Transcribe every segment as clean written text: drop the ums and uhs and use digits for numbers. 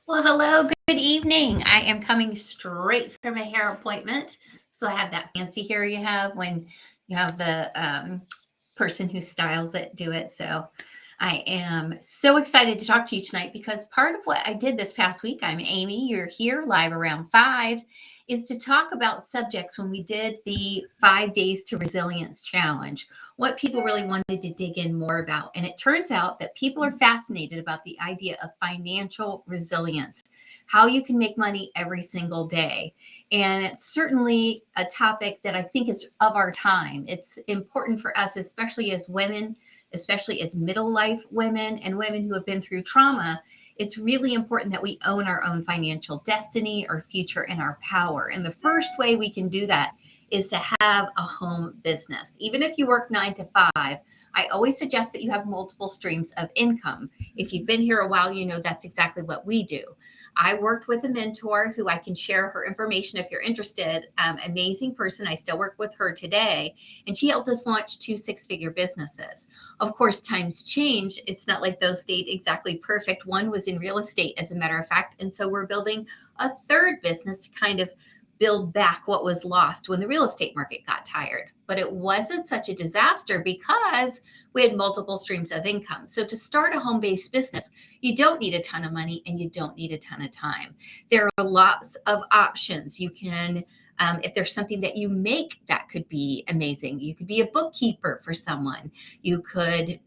Well, hello, good evening. I am coming straight from a hair appointment. So I have that fancy hair you have when you have the person who styles it do it. So I am so excited to talk to you tonight because part of what I did this past week, I'm Amy, you're here live around 5, is to talk about subjects when we did the 5 days to resilience challenge, what people really wanted to dig in more about. And it turns out that people are fascinated about the idea of financial resilience, how you can make money every single day. And it's certainly a topic that I think is of our time. It's important for us, especially as women, especially as middle life women and women who have been through trauma. It's really important that we own our own financial destiny, our future, and our power. And the first way we can do that is to have a home business. Even if you work 9 to 5, I always suggest that you have multiple streams of income. If you've been here a while, you know that's exactly what we do. I worked with a mentor who I can share her information if you're interested. Amazing person. I still work with her today. And she helped us launch 2 6-figure businesses. Of course, times change. It's not like those stayed exactly perfect. One was in real estate, as a matter of fact. And so we're building a third business to kind of build back what was lost when the real estate market got tired. But it wasn't such a disaster because we had multiple streams of income. So to start a home-based business, you don't need a ton of money and you don't need a ton of time. There are lots of options. You can, if there's something that you make, that could be amazing. You could be a bookkeeper for someone. You could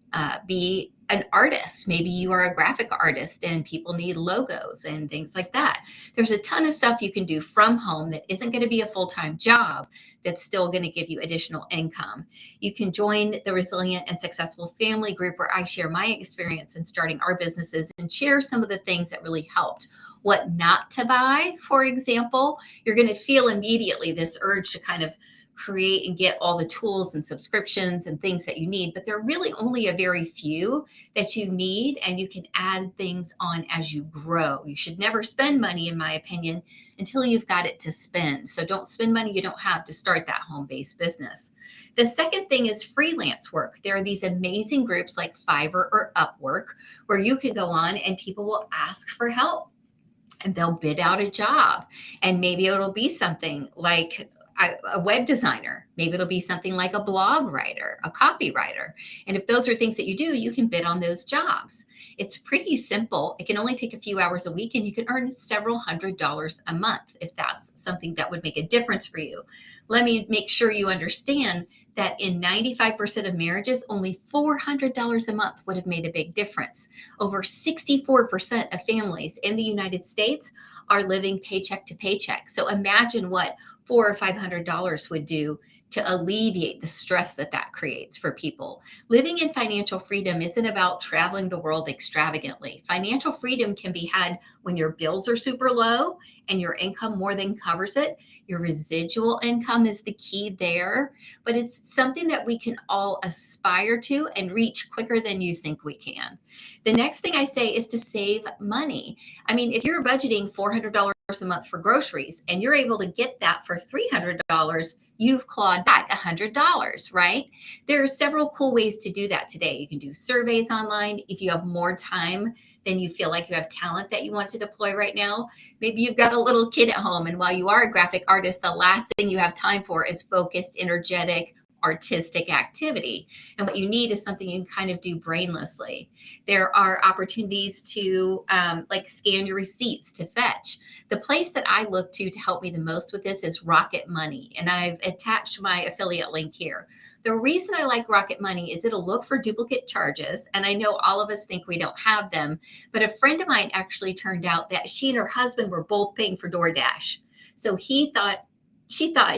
be an artist. Maybe you are a graphic artist and people need logos and things like that. There's a ton of stuff you can do from home that isn't going to be a full-time job that's still going to give you additional income. You can join the Resilient and Successful Family group where I share my experience in starting our businesses and share some of the things that really helped. What not to buy, for example, you're going to feel immediately this urge to kind of create and get all the tools and subscriptions and things that you need, but there are really only a very few that you need, and you can add things on as you grow. You should never spend money, in my opinion, until you've got it to spend. So don't spend money you don't have to start that home-based business. The second thing is freelance work. There are these amazing groups like Fiverr or Upwork where you can go on and people will ask for help and they'll bid out a job. And maybe it'll be something like a web designer. Maybe it'll be something like a blog writer, a copywriter. And if those are things that you do, you can bid on those jobs. It's pretty simple. It can only take a few hours a week and you can earn several $100s a month if that's something that would make a difference for you. Let me make sure you understand that in 95% of marriages, only $400 a month would have made a big difference. Over 64% of families in the United States are living paycheck to paycheck. So imagine what $400 or $500 would do to alleviate the stress that creates for people. Living in financial freedom isn't about traveling the world extravagantly. Financial freedom can be had when your bills are super low and your income more than covers it. Your residual income is the key there, but it's something that we can all aspire to and reach quicker than you think we can. The next thing I say is to save money. I mean, if you're budgeting $400 a month for groceries and you're able to get that for $300, you've clawed back $100, right? There are several cool ways to do that today. You can do surveys online. If you have more time than you feel like you have talent that you want to deploy right now, maybe you've got a little kid at home, and while you are a graphic artist, the last thing you have time for is focused, energetic, artistic activity. And what you need is something you can kind of do brainlessly. There are opportunities to like scan your receipts to fetch. The place that I look to help me the most with this is Rocket Money. And I've attached my affiliate link here. The reason I like Rocket Money is it'll look for duplicate charges. And I know all of us think we don't have them, but a friend of mine actually turned out that she and her husband were both paying for DoorDash. So she thought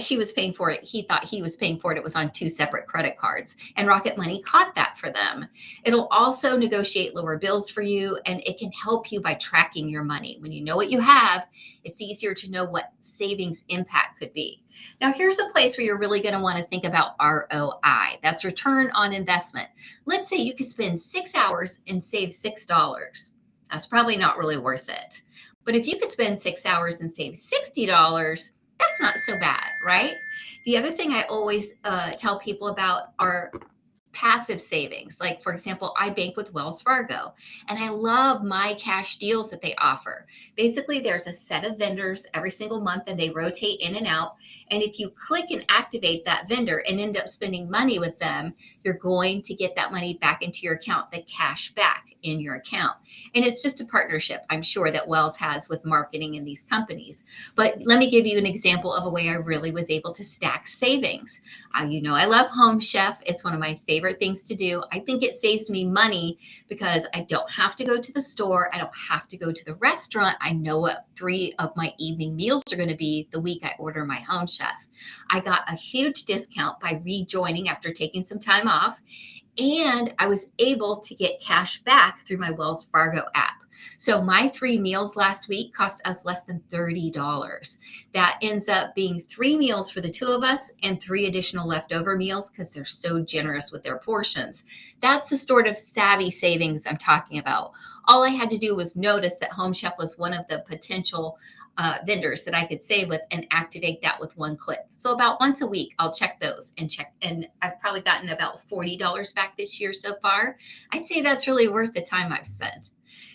she was paying for it. He thought he was paying for it. It was on 2 separate credit cards, and Rocket Money caught that for them. It'll also negotiate lower bills for you, and it can help you by tracking your money. When you know what you have, it's easier to know what savings impact could be. Now, here's a place where you're really going to want to think about ROI. That's return on investment. Let's say you could spend 6 hours and save $6. That's probably not really worth it. But if you could spend 6 hours and save $60, that's not so bad, right? The other thing I always tell people about are passive savings. Like, for example, I bank with Wells Fargo and I love my cash deals that they offer. Basically, there's a set of vendors every single month and they rotate in and out. And if you click and activate that vendor and end up spending money with them, you're going to get that money back into your account, the cash back in your account. And it's just a partnership, I'm sure, that Wells has with marketing in these companies. But let me give you an example of a way I really was able to stack savings. I love Home Chef. It's one of my favorite things to do. I think it saves me money because I don't have to go to the store. I don't have to go to the restaurant. I know what 3 of my evening meals are going to be the week I order my Home Chef. I got a huge discount by rejoining after taking some time off, and I was able to get cash back through my Wells Fargo app. So my 3 meals last week cost us less than $30. That ends up being 3 meals for the 2 of us and 3 additional leftover meals because they're so generous with their portions. That's the sort of savvy savings I'm talking about. All I had to do was notice that Home Chef was one of the potential vendors that I could save with and activate that with one click. So about once a week, I'll check those and I've probably gotten about $40 back this year so far. I'd say that's really worth the time I've spent.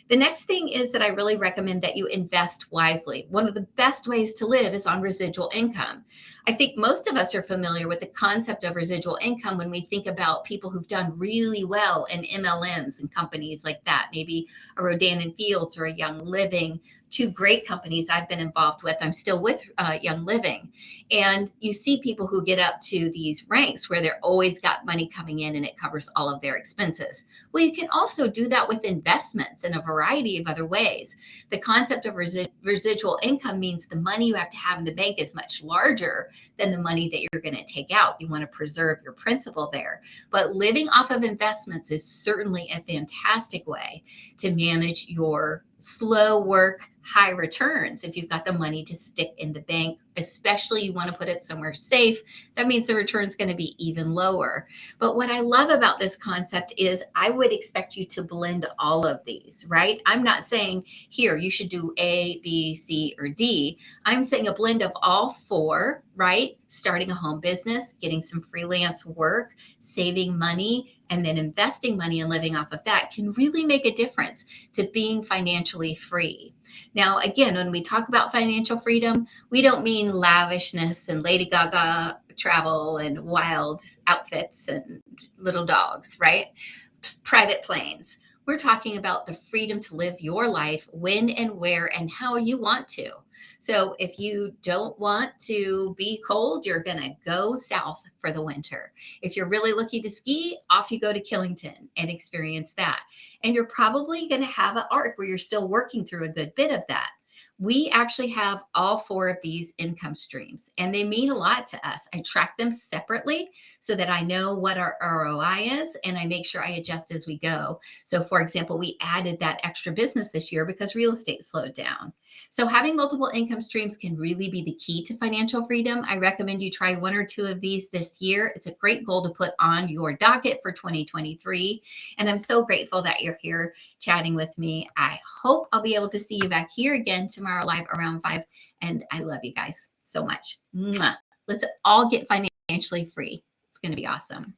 The next thing is that I really recommend that you invest wisely. One of the best ways to live is on residual income. I think most of us are familiar with the concept of residual income when we think about people who've done really well in MLMs and companies like that, maybe a Rodan and Fields or a Young Living, 2 great companies I've been involved with. I'm still with Young Living. And you see people who get up to these ranks where they're always got money coming in and it covers all of their expenses. Well, you can also do that with investments in a variety of other ways. The concept of residual income means the money you have to have in the bank is much larger than the money that you're going to take out. You want to preserve your principal there. But living off of investments is certainly a fantastic way to manage your slow work, high returns. If you've got the money to stick in the bank, especially you want to put it somewhere safe, that means the return is going to be even lower. But what I love about this concept is I would expect you to blend all of these, right? I'm not saying here you should do A, B, C, or D. I'm saying a blend of all 4, right? Starting a home business, getting some freelance work, saving money, and then investing money and living off of that can really make a difference to being financially free. Now, again, when we talk about financial freedom, we don't mean lavishness and Lady Gaga travel and wild outfits and little dogs, right? Private planes. We're talking about the freedom to live your life when and where and how you want to. So if you don't want to be cold, you're going to go south for the winter. If you're really looking to ski, off you go to Killington and experience that. And you're probably going to have an arc where you're still working through a good bit of that. We actually have all 4 of these income streams, and they mean a lot to us. I track them separately so that I know what our ROI is, and I make sure I adjust as we go. So, for example, we added that extra business this year because real estate slowed down. So having multiple income streams can really be the key to financial freedom. I recommend you try 1 or 2 of these this year. It's a great goal to put on your docket for 2023. And I'm so grateful that you're here chatting with me. I hope I'll be able to see you back here again tomorrow live around 5. And I love you guys so much. Mwah. Let's all get financially free. It's going to be awesome.